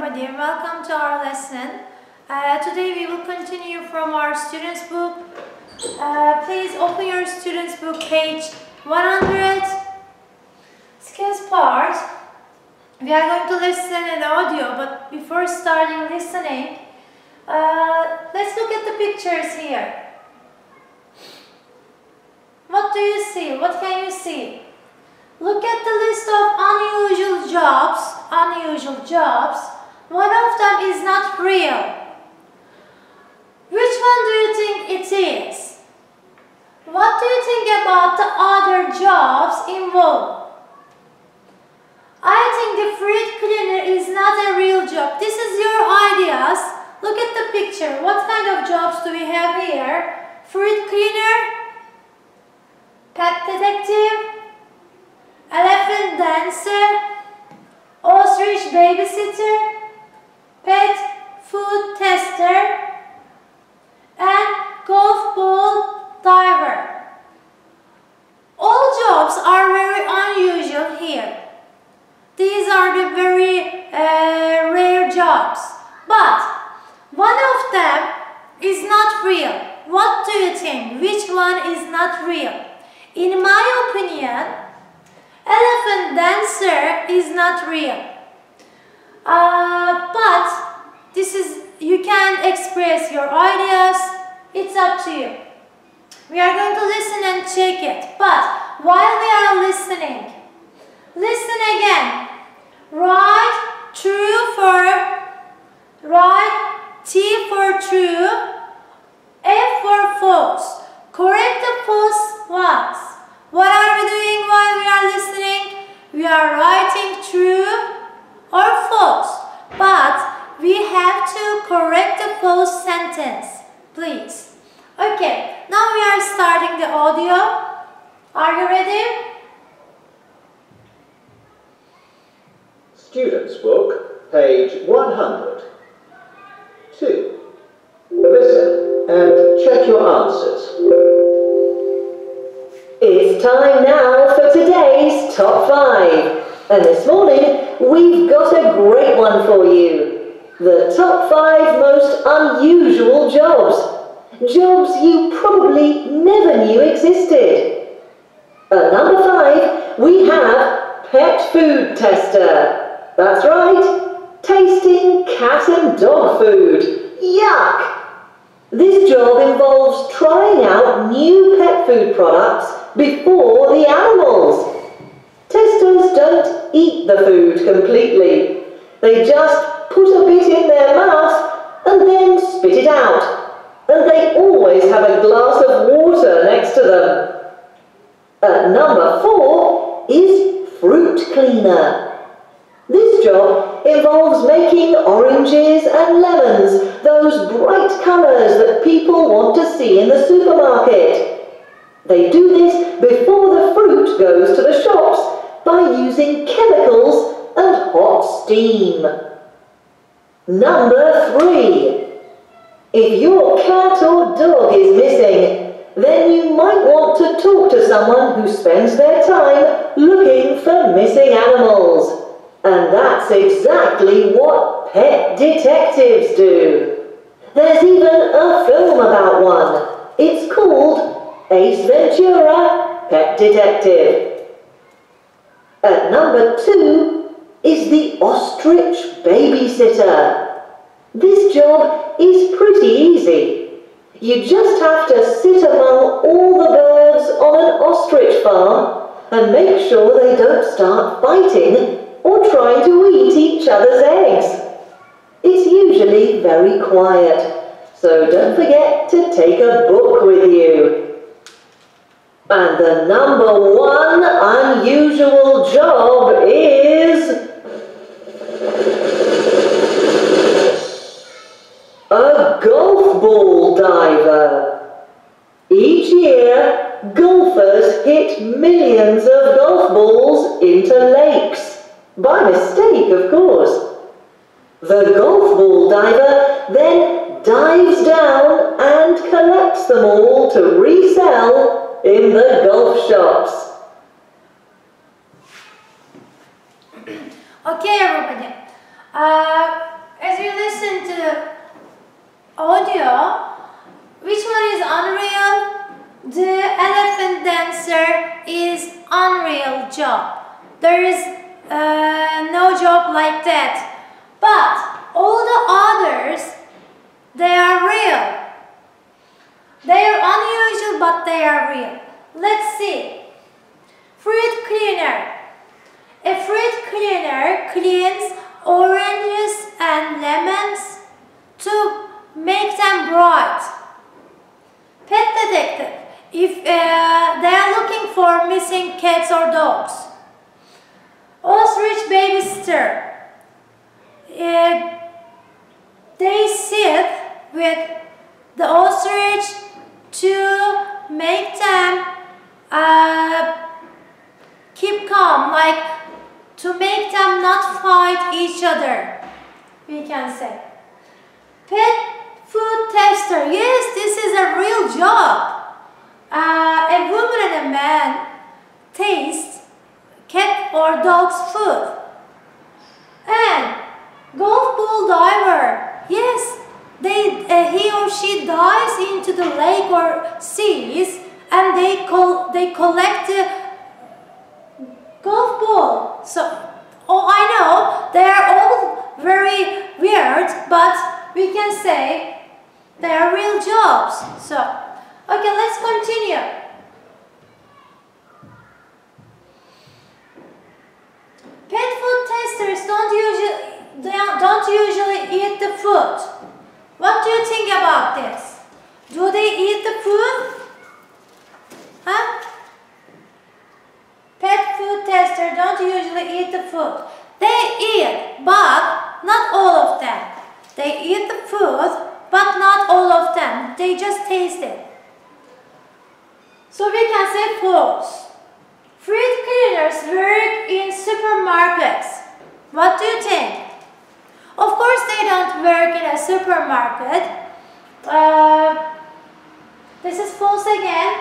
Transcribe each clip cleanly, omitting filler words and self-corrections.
everybody and welcome to our lesson. Today we will continue from our students book. Please open your students book page 100. Skills part. We are going to listen in audio, but before starting listening, let's look at the pictures here. What do you see? What can you see? Look at the list of unusual jobs. One of them is not real. Which one do you think it is? What do you think about the other jobs involved? I think the fruit cleaner is not a real job. This is your ideas. Look at the picture. What kind of jobs do we have here? Fruit cleaner, pet detective, elephant dancer, ostrich babysitter, pet food tester, and golf ball diver. All jobs are very unusual here. These are the very rare jobs. But one of them is not real. What do you think? Which one is not real? In my opinion, elephant dancer is not real. But this is, you can express your ideas. It's up to you. We are going to listen and check it. But while we are listening, listen again. Write T for true, F for false. Correct the false ones. What are we doing while we are listening? We are writing true or false. But we have to correct the false sentence. Please. Okay, now we are starting the audio. Are you ready? Students book, page 100. 2. Listen and check your answers. It's time now for today's Top 5. And this morning, we've got a great one for you. The Top 5 most unusual jobs. Jobs you probably never knew existed. At number 5, we have pet food tester. That's right, tasting cat and dog food. Yuck! This job involves trying out new pet food products before the animals. Testers don't eat the food completely. They just put a bit in their mouth and then spit it out. And they always have a glass of water next to them. At number 4 is fruit cleaner. This job involves making oranges and lemons, those bright colours that people want to see in the supermarket. They do this before the fruit goes to the shops by using chemicals and hot steam. Number 3. If your cat or dog is missing, then you might want to talk to someone who spends their time looking for missing animals. And that's exactly what pet detectives do. There's even a film about one. It's called Ace Ventura, Pet Detective. At number 2 is the ostrich babysitter. This job is pretty easy. You just have to sit among all the birds on an ostrich farm and make sure they don't start fighting or trying to eat each other's eggs. It's usually very quiet, so don't forget to take a book with you. And the number 1 unusual job is a golf ball diver. Each year, golfers hit millions of golf balls into lakes. By mistake, of course. The golf ball diver then dives down and collects them all to resell in the golf shops. Okay, everybody. as you listen to audio, which one is unreal? The elephant dancer is unreal job. There is no job like that. But all the others, they are real. They are unusual, but they are real. Let's see. Fruit cleaner. A fruit cleaner cleans oranges and lemons to make them bright. Pet detective. If they are looking for missing cats or dogs. Ostrich babysitter. They sit with the ostrich to make them keep calm, like to make them not fight each other, we can say. Pet food tester. Yes, this is a real job. A woman and a man taste cat or dog's food. And golf ball diver. Yes, he or she dives into the lake or seas and they collect the golf ball. So, I know they are all very weird, but we can say they are real jobs. So, okay, let's continue. Pet food testers don't usually eat the food. What do you think about this? Do they eat the food? Huh? Pet food testers don't usually eat the food. They eat, but not all of them. They eat the food, but not all of them. They just taste it. So we can say false. Fruit cleaners work in supermarkets. What do you think? Of course they don't work in a supermarket. This is false again.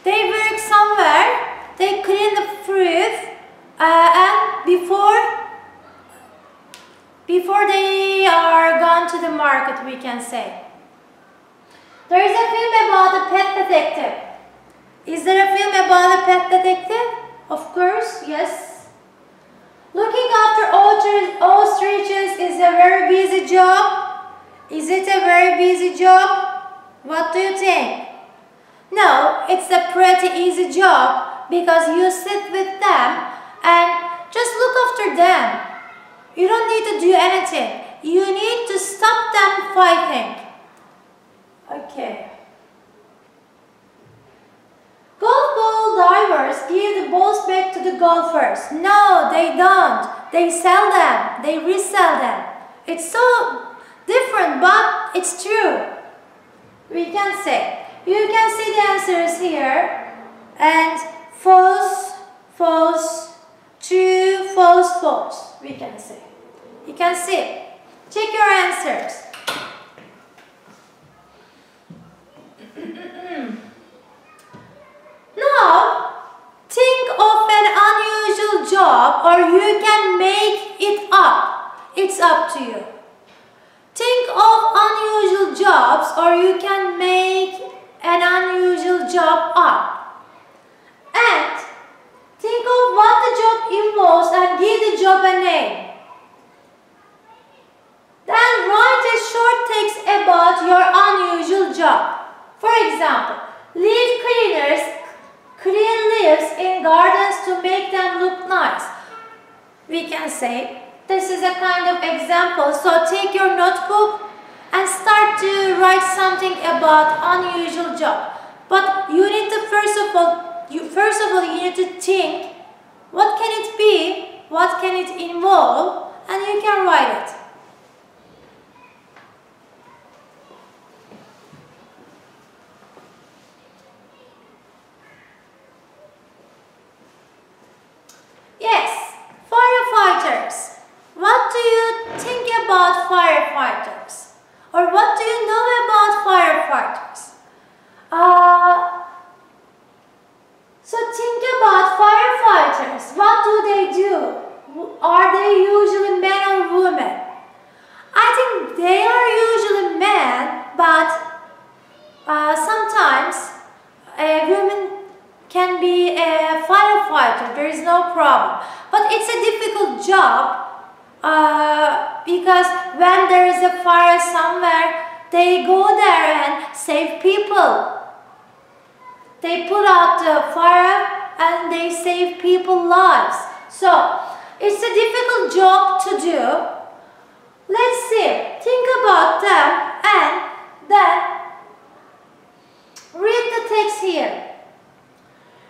They work somewhere. They clean the fruit and before they are gone to the market, we can say. There is a film about a pet detective. Is there a film about a pet detective? Of course, yes. Looking after ostriches is a very busy job. Is it a very busy job? What do you think? No, it's a pretty easy job because you sit with them and just look after them. You don't need to do anything. You need to stop them fighting. Okay. Golf ball divers give the balls back to the golfers. No, they don't. They sell them. They resell them. It's so different, but it's true. We can say. You can see the answers here. And false, false, true, false, false. We can say. You can see. Check your answers. Now, think of an unusual job or you can make it up. It's up to you. Think of unusual jobs or you can make an unusual job up. And think of what the job involves and give the job a name. Then write a short text about your unusual job. For example, leaf cleaners clean leaves in gardens to make them look nice. We can say this is a kind of example. So take your notebook and start to write something about unusual job. But you need to first of all you need to think what can it be, what can it involve, and you can write it. Yes, firefighters. What do you think about firefighters? Or what do you know about firefighters? So think about firefighters. What do they do? Are they usually men or women? But it's a difficult job because when there is a fire somewhere, they go there and save people. They put out the fire and they save people's lives. So, it's a difficult job to do. Let's see, think about them and then read the text here.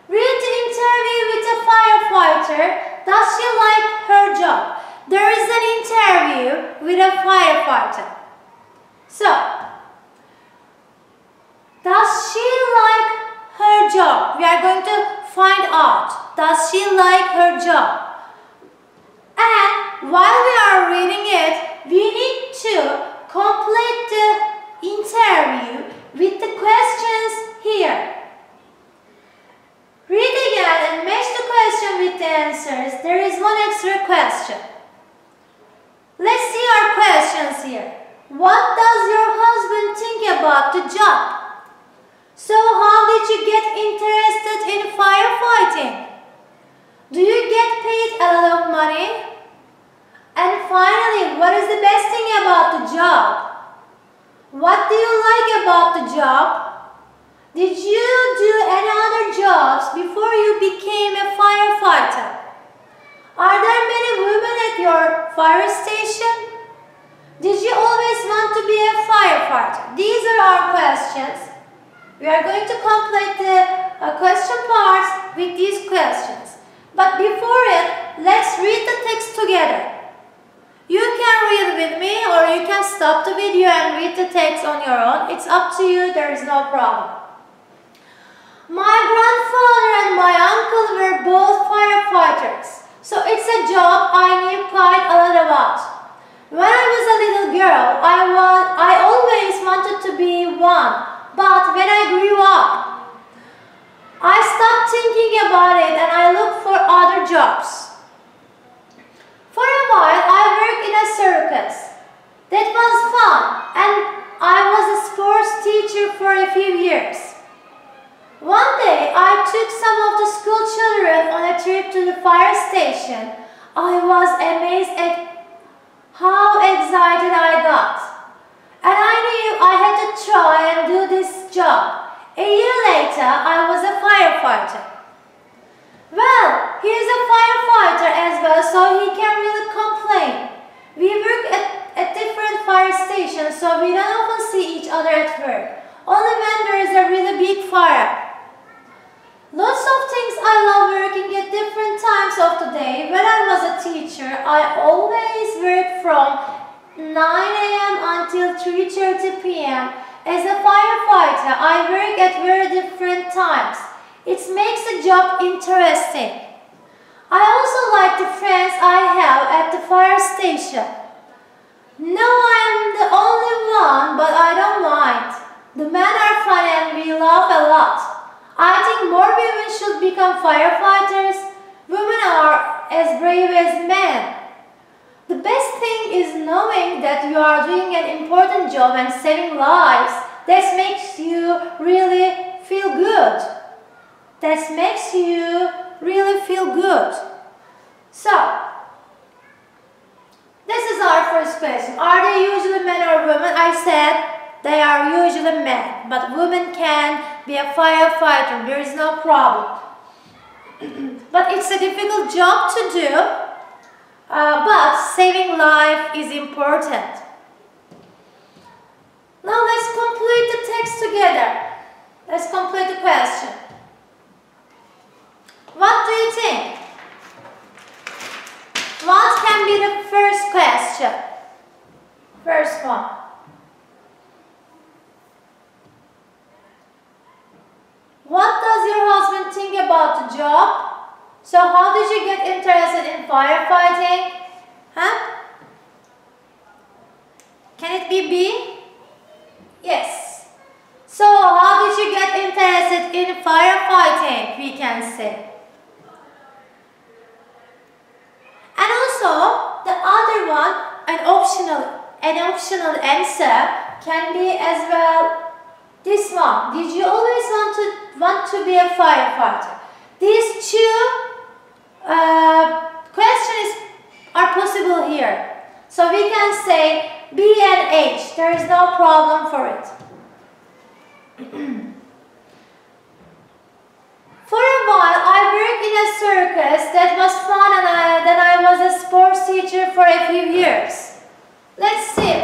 Read the interview with a firefighter. Does she like her job? There is an interview with a firefighter. So, does she like her job? We are going to find out. Does she like her job? And while we are reading it, we need to complete the interview with the questions here. Read again and match the question with the answers. There is one extra question. Let's see our questions here. What does your husband think about the job? So how did you get interested in firefighting? Do you get paid a lot of money? And finally, what is the best thing about the job? What do you like about the job? Did you do any other jobs before you became a firefighter? Are there many women at your fire station? Did you always want to be a firefighter? These are our questions. We are going to complete the question parts with these questions. But before it, let's read the text together. You can read with me or you can stop the video and read the text on your own. It's up to you, there is no problem. My grandfather and my uncle were both firefighters, so it's a job I knew quite a lot about. When I was a little girl, I always wanted to be one, but when I grew up, I stopped thinking about it and I looked for other jobs. For a while, I worked in a circus. That was fun, and I was a sports teacher for a few years. One day, I took some of the school children on a trip to the fire station. I was amazed at how excited I got. And I knew I had to try and do this job. A year later, I was a firefighter. Well, he is a firefighter as well, so he can't really complain. We work at different fire stations, so we don't often see each other at work. Only when there is a really big fire. Lots of things I love working at different times of the day. When I was a teacher, I always worked from 9 a.m. until 3:30 p.m. As a firefighter, I work at very different times. It makes the job interesting. I also like the friends I have at the fire station. No, I'm the only one, but I don't mind. The men are fun and we laugh a lot. I think more women should become firefighters. Women are as brave as men. The best thing is knowing that you are doing an important job and saving lives. That makes you really feel good. That makes you really feel good. So, this is our first question. Are they usually men or women? I said they are usually men, but women can be a firefighter. There is no problem. But it's a difficult job to do, but saving life is important. Now let's complete the text together. Let's complete the question. What do you think? What can be the first question? First one. What does your husband think about the job? So how did you get interested in firefighting? Huh? Can it be B? Yes. So how did you get interested in firefighting, we can say. And also, the other one, an optional answer can be as well this one. Did you always want to be a firefighter? These two There is no problem for it. For a while, I worked in a circus. That was fun, and then I was a sports teacher for a few years. Let's see.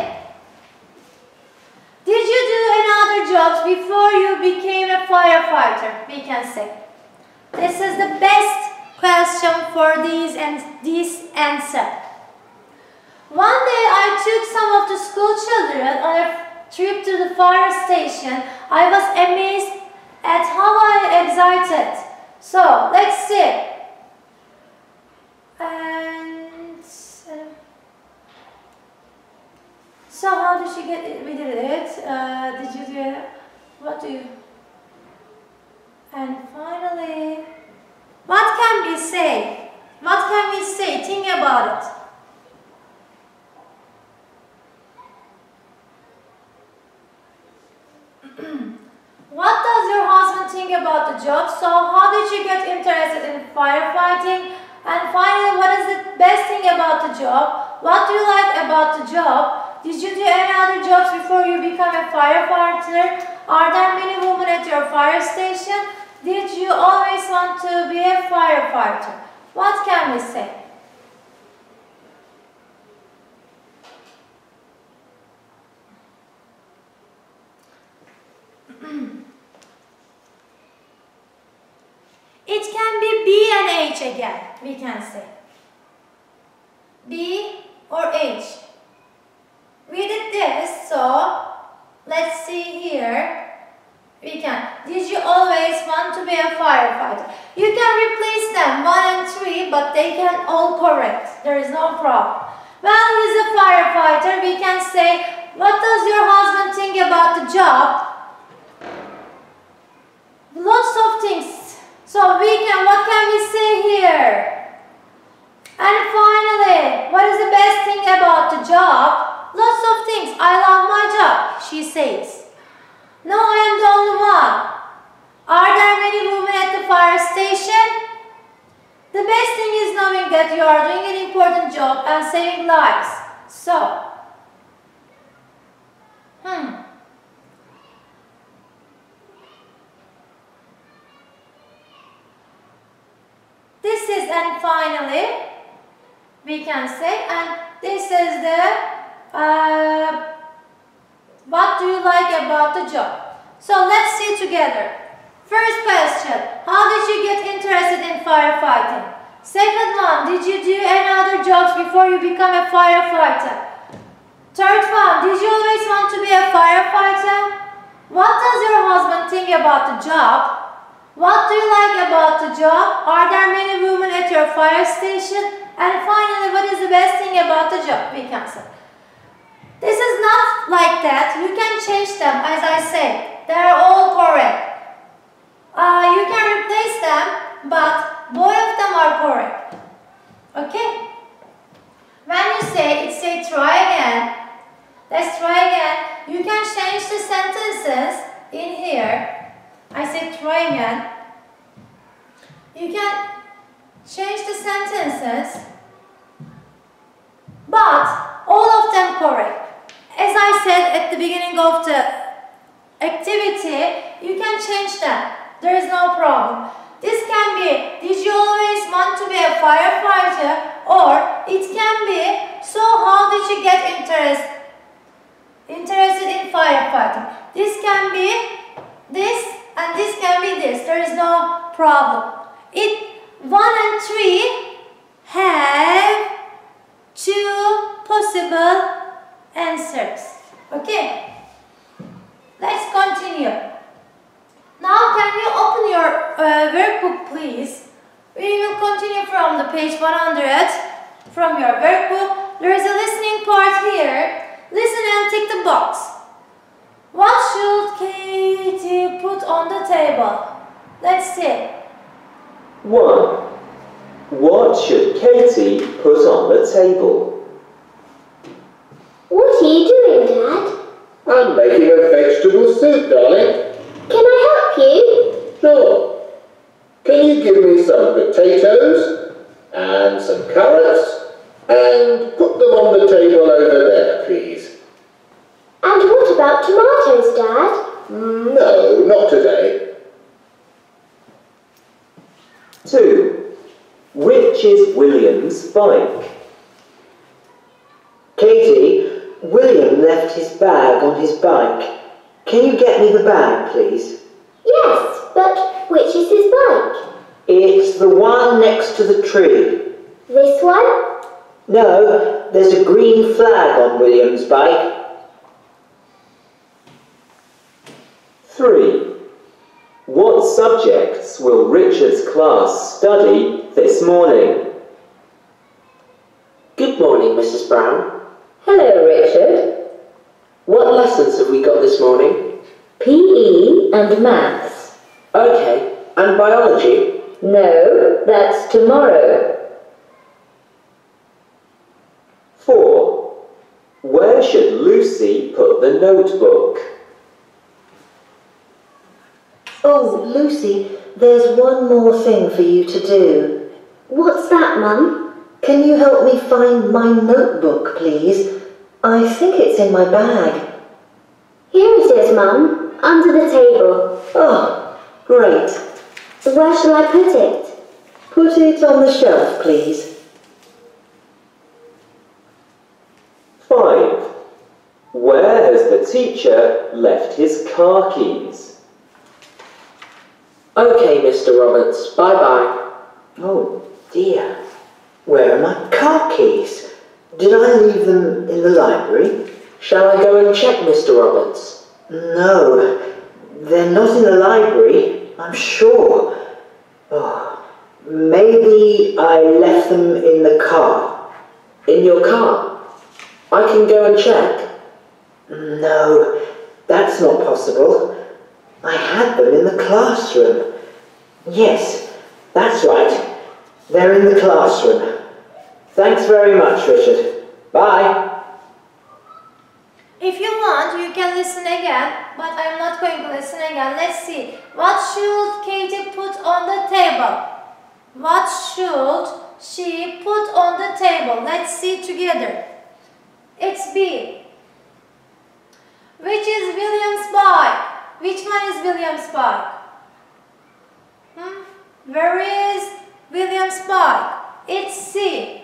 Did you do any other jobs before you became a firefighter? We can say. This is the best question for this answer. One day I took some of the school children on a trip to the fire station. I was amazed at how I excited. So let's see. And so how did she get it? We did it. Did you do it? What do you? And finally, what can we say? What can we say? Think about it. What does your husband think about the job? So how did you get interested in firefighting? And finally, what is the best thing about the job? What do you like about the job? Did you do any other jobs before you become a firefighter? Are there many women at your fire station? Did you always want to be a firefighter? What can we say? It can be B and H again, we can say. B or H. We did this, so let's see here. We can. Did you always want to be a firefighter? You can replace them 1 and 3, but they can all correct. There is no problem. Well, he's a firefighter. We can say, what does your husband think about the job? Lots of things. So what can we say here? And finally, what is the best thing about the job? Lots of things. I love my job, she says. No, I am the only one. Are there many women at the fire station? The best thing is knowing that you are doing an important job and saving lives. So, this is, and finally, we can say, and this is the, what do you like about the job? So let's see together. First question, how did you get interested in firefighting? Second one, did you do any other jobs before you become a firefighter? Third one, did you always want to be a firefighter? What does your husband think about the job? What do you like about the job? Are there many women at your fire station? And finally, what is the best thing about the job? We can say. This is not like that. You can change them, as I said. They are all correct. You can replace them, but both of them are correct. Okay? When you say try again. Let's try again. You can change the sentences in here. I say try again. You can change the sentences, but all of them correct. As I said at the beginning of the activity, you can change them. There is no problem. This can be, did you always want to be a firefighter? Or it can be, so how did you get interested in firefighting? This can be this, and this can be this. There is no problem. 1 and 3 have 2 possible answers. Okay? Let's continue. Now can you open your workbook, please? We will continue from the page 100 from your workbook. There is a listening part here. Listen and tick the box. What should Katie put on the table? Let's see. 1. What should Katie put on the table? What are you doing, Dad? I'm making a vegetable soup, darling. Can I help you? Sure. Can you give me some potatoes and some carrots and put them on the table over there, please? And what about tomatoes, Dad? No, not today. 2. Which is William's bike? Katie, William left his bag on his bike. Can you get me the bag, please? Yes, but which is his bike? It's the one next to the tree. This one? No, there's a green flag on William's bike. 3. What subjects will Richard's class study this morning? Good morning, Mrs. Brown. Hello, Richard. What lessons have we got this morning? PE and maths. Okay, and biology? No, that's tomorrow. 4. Where should Lucy put the notebook? Oh, Lucy, there's one more thing for you to do. What's that, Mum? Can you help me find my notebook, please? I think it's in my bag. Here it is, Mum, under the table. Oh, great. Where shall I put it? Put it on the shelf, please. 5. Where has the teacher left his car keys? Okay, Mr. Roberts, bye-bye. Oh, dear. Where are my car keys? Did I leave them in the library? Shall I go and check, Mr. Roberts? No, they're not in the library, I'm sure. Oh, maybe I left them in the car. In your car? I can go and check. No, that's not possible. I had them in the classroom. Yes, that's right. They're in the classroom. Thanks very much, Richard. Bye. If you want, you can listen again, but I'm not going to listen again. Let's see. What should Katie put on the table? What should she put on the table? Let's see together. It's B. Which is William's bike? Which one is William's bike? Where is William's bike? It's C.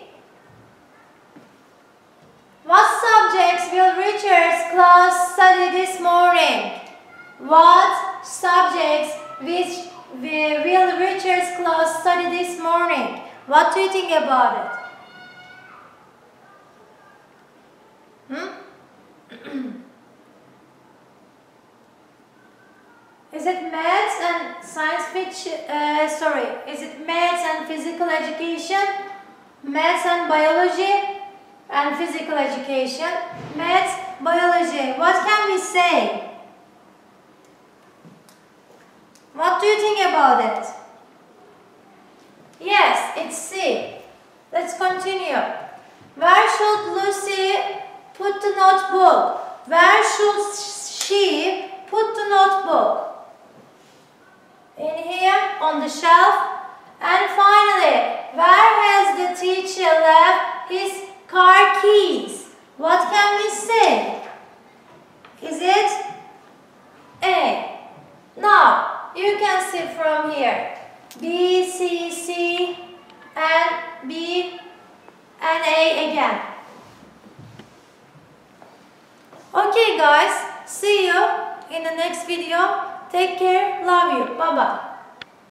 What subjects will Richard's class study this morning? What subjects will Richard's class study this morning? What do you think about it? Is it maths and science fiction? Is it maths and physical education? Maths and biology and physical education? Maths, biology. What can we say? What do you think about it? Yes, it's C. Let's continue. Where should Lucy put the notebook? Where should she put the notebook? In here, on the shelf. And finally, where has the teacher left his car keys? What can we say? Is it A? Now, you can see from here. B, C, C, and B, and A again. Okay guys, see you in the next video. Take care, love you, bye bye.